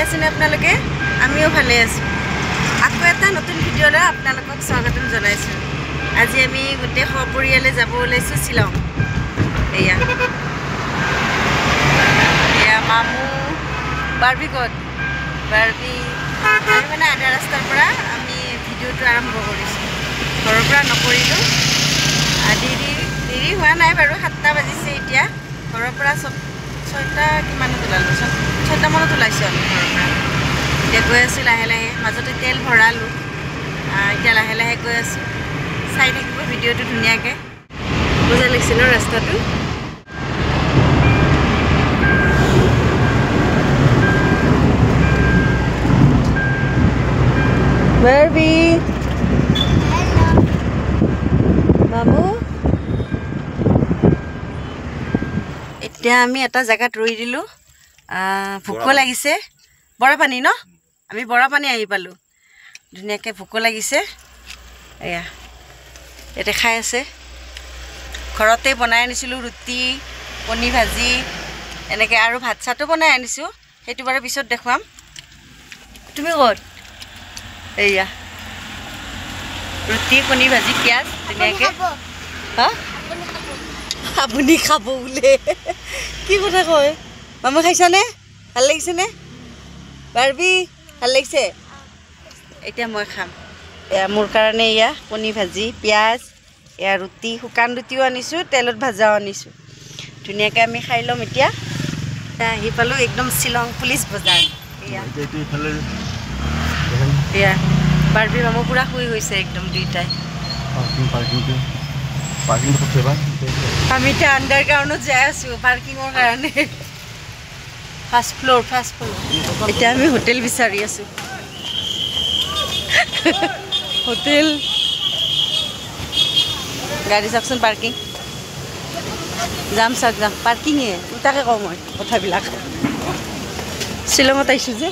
আছেনে আপোনালোকে? আমিও ভালে আছোঁ। আকৌ এটা নতুন ভিডিঅ'লৈ আপোনালোকক স্বাগতম জনাইছোঁ। আজি আমি গোটেই সপৰিয়ালে যাব ওলাইছোঁ শ্বিলং। এয়া মামু বাৰ্বি ক'ত? বাৰ্বি আমি মানে আধা ৰাস্তাৰ পৰা আমি ভিডিঅ'টো আৰম্ভ কৰিছোঁ। ঘৰৰ পৰা নকৰিলোঁ। দেৰি হোৱা নাই বাৰু, 7টা বাজিছে এতিয়া। ঘৰৰ পৰা 6টা কিমানত ওলালোঁ? 6টা মানত ওলাইছোঁ আমি ঘৰৰ পৰা। এতিয়া গৈ আছোঁ লাহে লাহে, মাজতে তেল ভৰালোঁ। এতিয়া লাহে লাহে গৈ আছোঁ। চাই থাকিব ভিডিঅ'টো ধুনীয়াকৈ। মজা লাগিছে ন ৰাস্তাটো? বাৰ্বি মামু, এতিয়া আমি এটা জেগাত ৰৈ দিলোঁ। ভোকো লাগিছে। বৰাপানী ন? আমি বৰাপানী আহি পালোঁ। ধুনীয়াকৈ ভোকো লাগিছে। এয়া ইয়াতে খাই আছে। ঘৰতে বনাই আনিছিলোঁ ৰুটি, কণী ভাজি, এনেকৈ আৰু ভাত চাতো বনাই আনিছোঁ। সেইটো বাৰু পিছত দেখুৱাম। তুমি ক'ত? এয়া ৰুটি, কণী ভাজি, পিঁয়াজ ধুনীয়াকৈ। হা? আপুনি খাব বোলে? কি কথা কয়? মামা খাইছানে? ভাল লাগিছেনে? বাৰ্বি ভাল লাগিছে? এতিয়া মই খাম। এয়া মোৰ কাৰণে এয়া কণী ভাজি, পিঁয়াজ, এয়া ৰুটি, শুকান ৰুটিও আনিছোঁ, তেলত ভাজাও আনিছোঁ। ধুনীয়াকৈ আমি খাই ল'ম এতিয়া। আহি পালোঁ একদম শ্বিলং পুলিচ বজাৰ। এয়া বাৰ্বি মামু পূৰা শুই গৈছে একদম দুইটাই। আমি এতিয়া আণ্ডাৰগ্ৰাউণ্ডত যাই আছোঁ পাৰ্কিঙৰ কাৰণে। First floor. এতিয়া আমি হোটেল বিচাৰি আছোঁ। হোটেল গাড়ী চাওকচোন, পাৰ্কিং যাম চাওক, যাম পাৰ্কিঙে তাকে কওঁ মই কথাবিলাক। শ্বিলঙত আহিছোঁ যে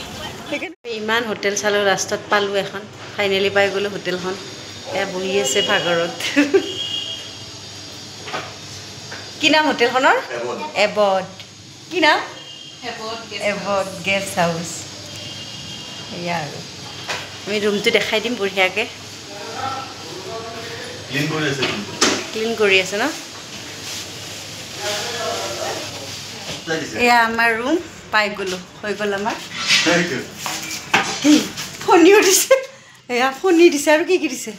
সেইকাৰণে। ইমান হোটেল চালোঁ, লাষ্টত পালোঁ এখন। ফাইনেলি পাই গ'লোঁ হোটেলখন। এয়া বহি আছে ভাগৰত। কি নাম হোটেলখনৰ? এবড। কি নাম? এবড গেষ্ট হাউচ। এয়া আৰু আমি ৰুমটো দেখাই দিম বঢ়িয়াকৈ। ক্লিন কৰি আছে ন? এয়া আমাৰ ৰুম পাই গ'লোঁ। হৈ গ'ল আমাৰ। ফণিও দিছে। এয়া ফণি দিছে আৰু কি কি দিছে?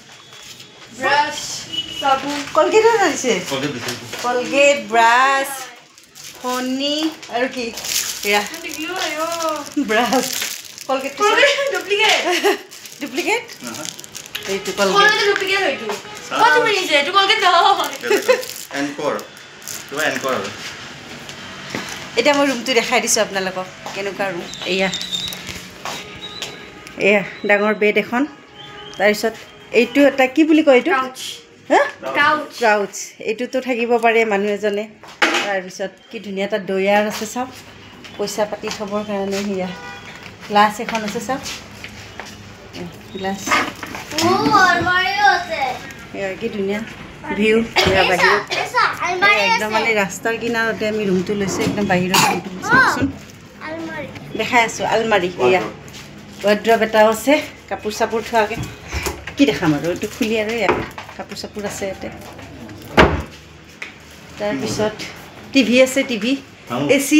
ব্ৰাছ, চাবোন, কলগেটও দিছে। কলগেট, ব্ৰাছ, ফণি আৰু কি? এয়া ব্ৰাছ, কলগেট ডুপ্লিকেট। এইটো কলগেট। এতিয়া মই ৰুমটো দেখাই দিছোঁ আপোনালোকক কেনেকুৱা ৰুম। এয়া ডাঙৰ বেড এখন। তাৰপিছত এইটো এটা কি বুলি কয় এইটো? ক্ৰাউচ। এইটোতো থাকিব পাৰে মানুহ এজনে। তাৰপিছত কি ধুনীয়া এটা ডয়াৰ আছে চাওক, পইচা পাতি থ'বৰ কাৰণে। সেয়া গ্লাছ এখন আছে চাওক, গ্লাছ। এয়া কি ধুনীয়া ভিউ। এয়া বাহিৰত একদম মানে ৰাস্তাৰ কিনাৰতে আমি ৰুমটো লৈছোঁ, একদম বাহিৰত ৰুমটো চাওকচোন। দেখাই আছোঁ আলমাৰি। এয়া ৱাৰ্ড্ৰব এটাও আছে, কাপোৰ চাপোৰ থোৱাকৈ। কি দেখাম আৰু এইটো খুলি, আৰু ইয়াত কাপোৰ চাপোৰ আছে ইয়াতে। তাৰপিছত টিভি আছে, টিভি, AC।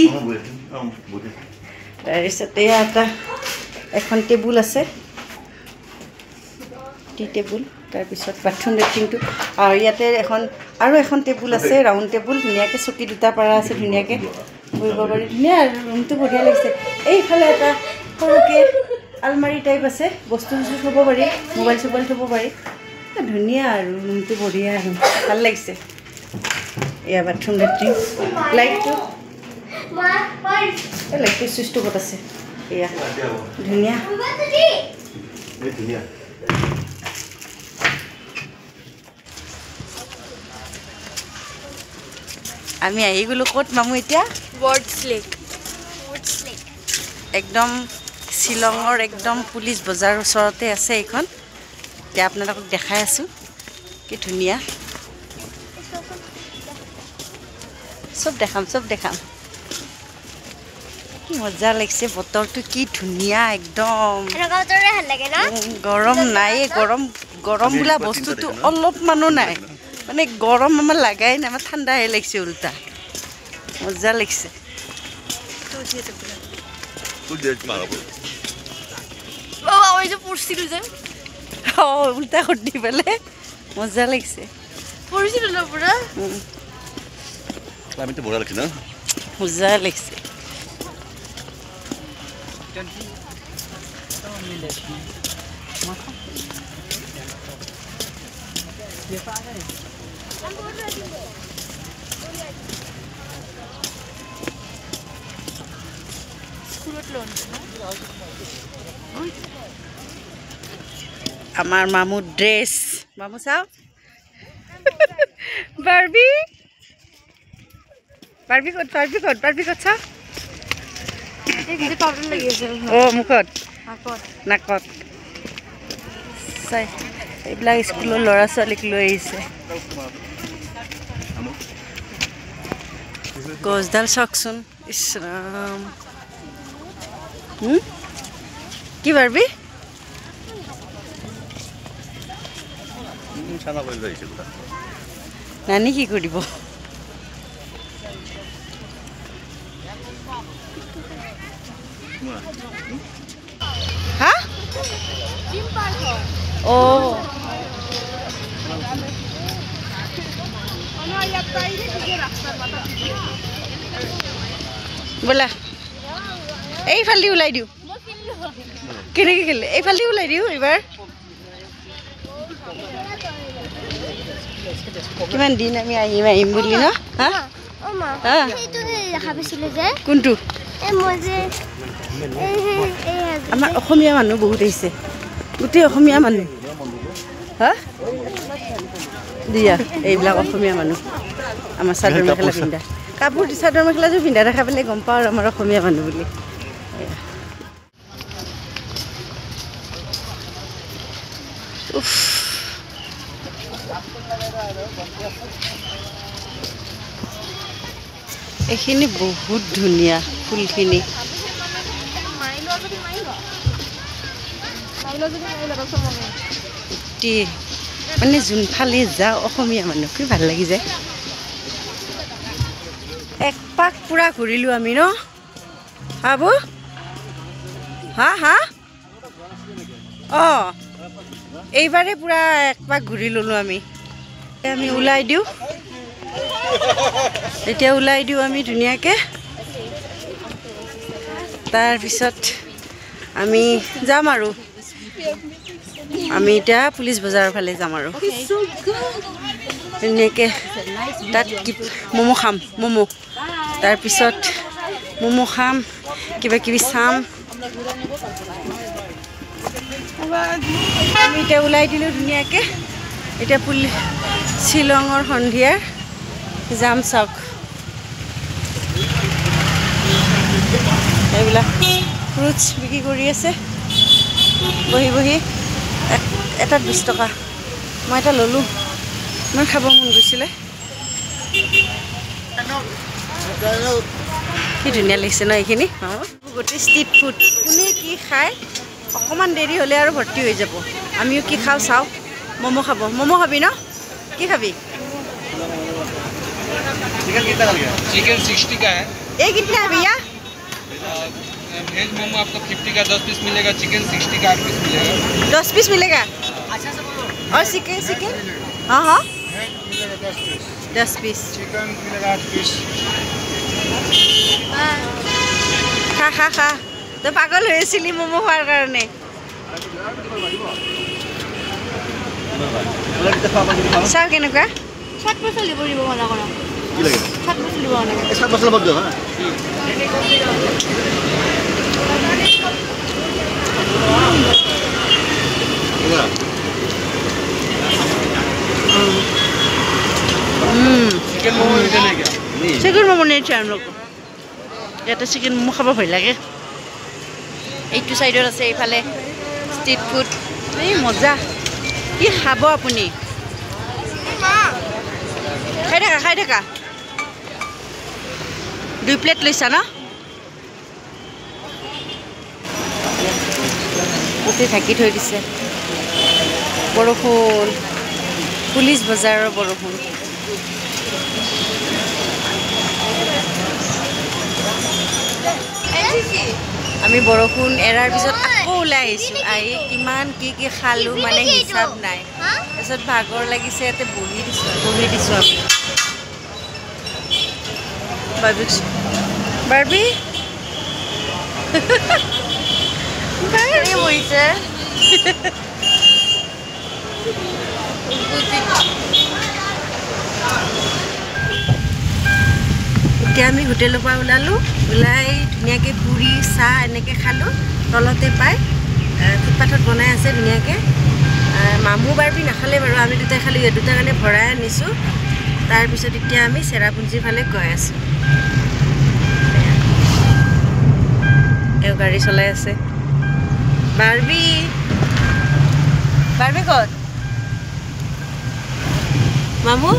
তাৰপিছত এয়া এখন টেবুল আছে, টি টেবুল। তাৰপিছত বাথৰুম লেট্ৰিনটো, আৰু ইয়াতে আৰু এখন টেবুল আছে, ৰাউণ্ড টেবুল। ধুনীয়াকৈ চকী দুটা পাৰা আছে, ধুনীয়াকৈ বহিব পাৰি। ধুনীয়া আৰু ৰুমটো বঢ়িয়া লাগিছে। এইফালে এটা সৰুকৈ আলমাৰি টাইপ আছে, বস্তু থ'ব পাৰি, মোবাইল চোবাইল থ'ব পাৰি। ধুনীয়া আৰু ৰুমটো বঢ়িয়া আৰু ভাল লাগিছে। এয়া বাথৰুম লেট্ৰিন। লাইটটো চুইচটো ক'ত আছে? এয়া ধুনীয়া। আমি আহি গ'লোঁ ক'ত মামু এতিয়া? Words lake. একদম শ্বিলঙৰ একদম পুলিচ বজাৰৰ ওচৰতে আছে এইখন। এতিয়া আপোনালোকক দেখাই আছোঁ কি ধুনীয়া। চব দেখাম। মজা লাগিছে বতৰটো কি ধুনীয়া একদম গৰম নাই গৰম বোলা বস্তুটো অলপমানো নাই মানে গৰম আমাৰ লাগাই নাই আমাৰ ঠাণ্ডাহে লাগিছে উল্টা মজা লাগিছে উল্টা কৰি দি পেলাই মজা লাগিছে মজা লাগিছে আমাৰ মামু ড্ৰেছ মামু চাও বাৰ্বি ক'ত চাও মুখত নাকত চাই এইবিলাক স্কুলৰ ল'ৰা ছোৱালীক লৈ আহিছে গছডাল চাওকচোন ইছ ৰাম কি বাৰ্বি নানি কি কৰিব হা বোলা এইফালে ওলাই দিওঁ কেনেকৈ খেলে এইফালে ওলাই দিওঁ এইবাৰ কিমান দিন আমি আহিম বুলি ন কোনটো আমাৰ অসমীয়া মানুহ বহুত আহিছে গোটেই অসমীয়া মানুহ হা দিয়া এইবিলাক অসমীয়া মানুহ আমাৰ চাদৰ মেখেলা পিন্ধা কাপোৰ চাদৰ মেখেলাযোৰ পিন্ধা দেখা পালে গম পাওঁ আৰু আমাৰ অসমীয়া মানুহ বুলি এইখিনি বহুত ধুনীয়া ফুলখিনি মানে যোনফালে যাওঁ অসমীয়া মানুহ কি ভাল লাগি যায় এক পাক পুৰা ঘূৰিলোঁ আমি ন হাবু হা এইবাৰে পুৰা এক পাক ঘূৰি ল'লোঁ আমি ওলাই দিওঁ এতিয়া ওলাই দিওঁ আমি ধুনীয়াকৈ তাৰপিছত আমি যাম আৰু আমি এতিয়া পুলিচ বজাৰৰ ফালে যাম আৰু ধুনীয়াকৈ তাত ম'ম' খাম তাৰপিছত ম'ম' খাম কিবা কিবি চাম আমি এতিয়া ওলাই দিলোঁ ধুনীয়াকৈ এতিয়া শ্বিলঙৰ সন্ধিয়াৰ যাম চাওক এইবিলাক ফ্ৰুটছ বিক্ৰী কৰি আছে বহি এটাত 20 টকা মই এটা ল'লোঁ মোৰ খাব মন গৈছিলে কি ধুনীয়া লাগিছে ন এইখিনি গোটেই ষ্ট্ৰীট ফুড কোনে কি খায় অকণমান দেৰি হ'লে আৰু ভৰ্তি হৈ যাব আমিও কি খাওঁ চাওঁ ম'ম' খাবি ন কি খাবি चिकन 60 का है ये कितना है भैया वेज मोमो आपको 50 का 10 पीस मिलेगा चिकन 60 का 8 पीस मिलेगा 10 पीस मिलेगा अच्छा से बोलो और चिकन हाँ मिलेगा 10 पीस चिकन मिलेगा 8 पीस खा तो पागल হৈছিলি মোমো খোৱাৰ কাৰণে চাও কেনেকুৱা 7 বছৰ লিব দিব মনা কৰা কি লাগে 7 বছৰ লিব মনা 7 বছৰ বাদ হা चिकन मोमो इधर है क्या चिकन मोमो नहीं चाहिए हम लोग को या तो चिकन मोमो खाबा भय লাগে এইটো সাইডত আছে এইফালে ষ্ট্ৰীট ফুড এই মজা কি খাব আপুনি খাই থাকা 2 প্লেট লৈছা ন গোটেই ঢাকি থৈ দিছে বৰষুণ পুলিচ বজাৰৰ বৰষুণ আমি বৰষুণ এৰাৰ পিছত আকৌ ওলাই আহিছোঁ আহি কিমান কি খালোঁ মানে হিচাপ নাই তাৰপিছত ভাগৰ লাগিছে ইয়াতে বহি দিছোঁ আমি বাৰ্বি বহিছে এতিয়া আমি হোটেলৰ পৰা ওলালোঁ ওলাই ধুনীয়াকৈ পুৰি চাহ এনেকৈ খালোঁ তলতে পাই ফুটপাথত বনাই আছে ধুনীয়াকৈ মামু বাৰ্বি নাখালে বাৰু আমি দুটাই খালোঁ এই দুটাৰ কাৰণে ভৰাই আনিছোঁ তাৰপিছত এতিয়া আমি চেৰাপুঞ্জীৰ ফালে গৈ আছোঁ এওঁ গাড়ী চলাই আছে বাৰ্বি ক'ত মামু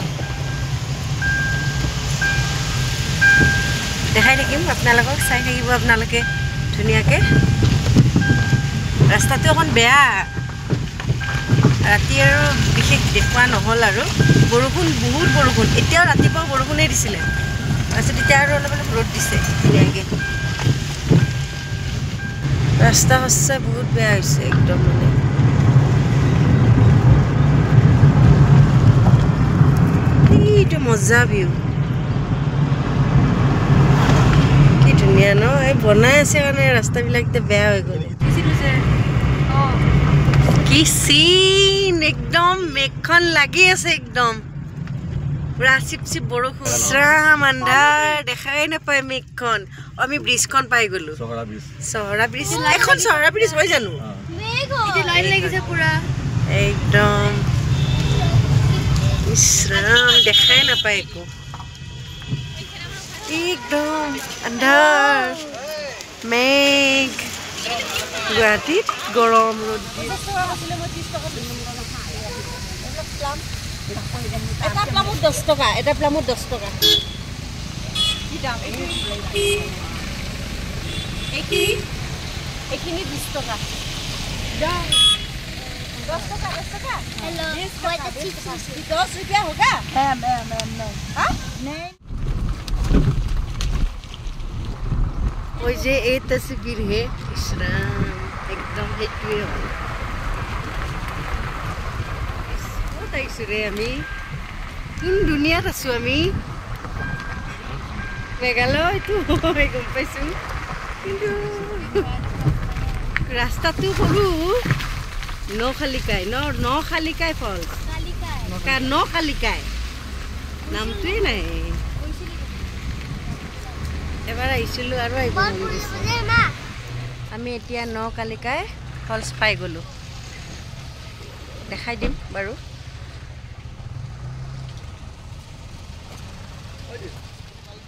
দেখাই থাকিম আপোনালোকক চাই থাকিব আপোনালোকে ধুনীয়াকৈ ৰাস্তাটো অকণ বেয়া ৰাতি আৰু বিশেষ দেখুওৱা নহ'ল আৰু বৰষুণ বহুত বৰষুণ এতিয়াও ৰাতিপুৱা বৰষুণেই দিছিলে তাৰপিছত এতিয়া আৰু অলপ অলপ ৰ'দ দিছে ধুনীয়াকৈ ৰাস্তা সঁচাই বহুত বেয়া হৈছে একদম মানে এইটো মজা ভিউ কি ধুনীয়া ন এই বনাই আছে কাৰণে ৰাস্তাবিলাক এতিয়া বেয়া হৈ গ'ল কি চিন একদম মেঘখন লাগি আছে একদম পুৰা চিপ বৰষুণ ৰাম আন্ধাৰ দেখাই নাপায় মেঘখন আমি ব্ৰিজখন পাই গ'লোঁ চহৰা ব্ৰিজ এখন চহৰা ব্ৰিজ হয় জানো একদম ইছৰাম দেখাই নাপায় একো একদম আন্ধাৰ মেঘ গুৱাহাটীত গৰম ৰ'দ এটা প্লামত 10 টকা এইখিনি 20 টকা 10 टका हेलो 10 रुपया होगा नहीं वो जे ये तस्वीर है इस्लाम एकदम हेतुए हो ताइसुरे आमी कुन दुनियात आसु आमी मेघालय तो गम पाइसु किन्तु रास्ताটো সৰু নখালিকাই ফলছ নখালিকাই নামটোৱে নাই এবাৰ আহিছিলোঁ আৰু আহিব আমি এতিয়া নখালিকাই ফলছ পাই গ'লোঁ দেখাই দিম বাৰু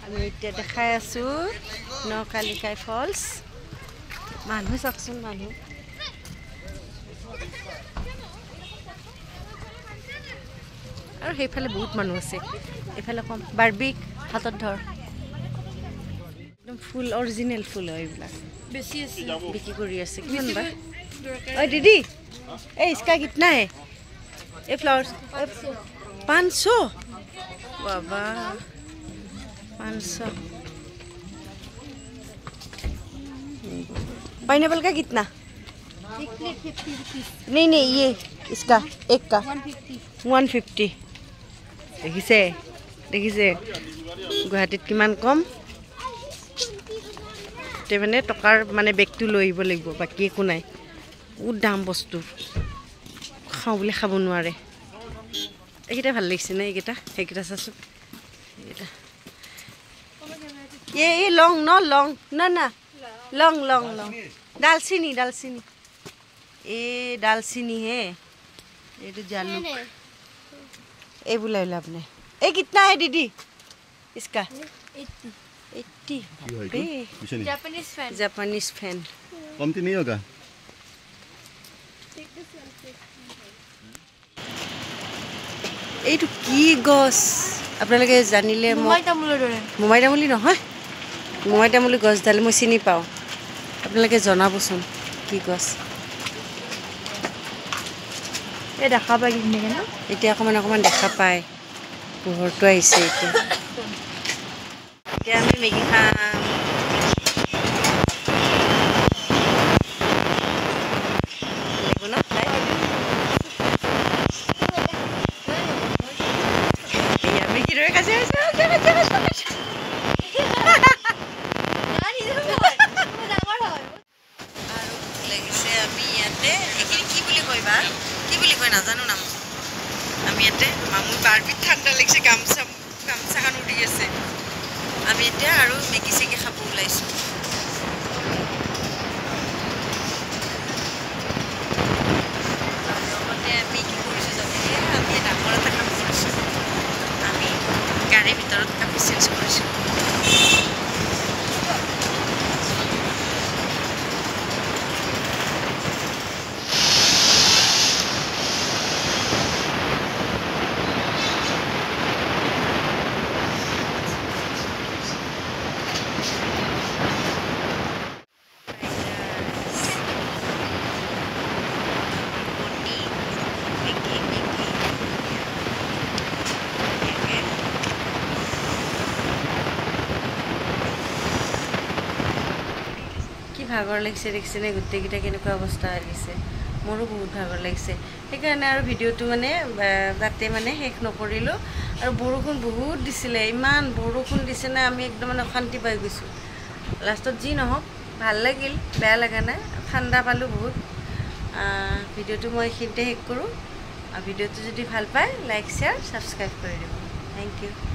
আমি এতিয়া দেখাই আছোঁ নখালিকাই ফলছ মানুহ চাওকচোন মানুহ আৰু সেইফালে বহুত মানুহ আছে এইফালে কম বাৰ্বিক হাতত ধৰ একদম ফুল অৰিজিনেল ফুল হয় এইবিলাক বেছি আছে বিক্ৰী কৰি আছে কিমান বা ঐ দিদি এই इसका कितना है ये फ्लावर्स 500 बाबा 500 पाइनएप्पल का कितना नहीं ये इसका एक का 150 देखिसे गुवाहाटीत किमान कम ते माने टकार माने बेगटु लइब লাগিব बाकी একো নাই বহুত দাম বস্তু খাও বলে খাব নোৱাৰে এইটা ভাল লাগিছে না এইটা হেকিটা চাচু এইটা ये लॉन्ग ना लॉन्ग दालचीनी ये दालचीनी है ये तो जालूक ये बुला आपने ये कितना है दीदी इसका 80 जापानीज फैन कमती नहीं होगा এইটো কি গছ আপোনালোকে জানিলে মোমাই তামুলি নহয় মোমাই তামুলি গছডাল মই চিনি পাওঁ আপোনালোকে জনাবচোন কি গছ এই দেখা পাই কিনে ন এতিয়া অকণমান দেখা পায় পোহৰটো আহিছে এতিয়া এতিয়া আমি মেগী খাম লাগিব ন খাই এয়া মেগী দৰে কাজি আছে আমি ইয়াতে এইখিনি কি বুলি কয় বা কি বুলি কয় নাজানো নাম আমি ইয়াতে মামুৰ বাৰবিধ ঠাণ্ডা লাগিছে গামচাখন উৰি আছে আমি এতিয়া আৰু মেগী চেগি খাব ওলাইছোঁ লগতে আমি কি কৰিছোঁ যাতে আমি ডাঙৰ এটা কাম কৰিছোঁ আমি গাড়ীৰ ভিতৰত কাপোৰ চেঞ্জ কৰিছোঁ ভাগৰ লাগিছে দেখিছেনে গোটেইকেইটা কেনেকুৱা অৱস্থা লাগিছে মোৰো বহুত ভাগৰ লাগিছে সেইকাৰণে আৰু ভিডিঅ'টো মানে তাতে মানে শেষ নকৰিলোঁ আৰু বৰষুণ বহুত দিছিলে ইমান বৰষুণ দিছে না আমি একদম মানে অশান্তি পাই গৈছোঁ লাষ্টত যি নহওক ভাল লাগিল বেয়া লগা নাই ঠাণ্ডা পালোঁ বহুত ভিডিঅ'টো মই এইখিনিতে শেষ কৰোঁ আৰু ভিডিঅ'টো যদি ভাল পায় লাইক শ্বেয়াৰ ছাবস্ক্ৰাইব কৰি দিব থেংক ইউ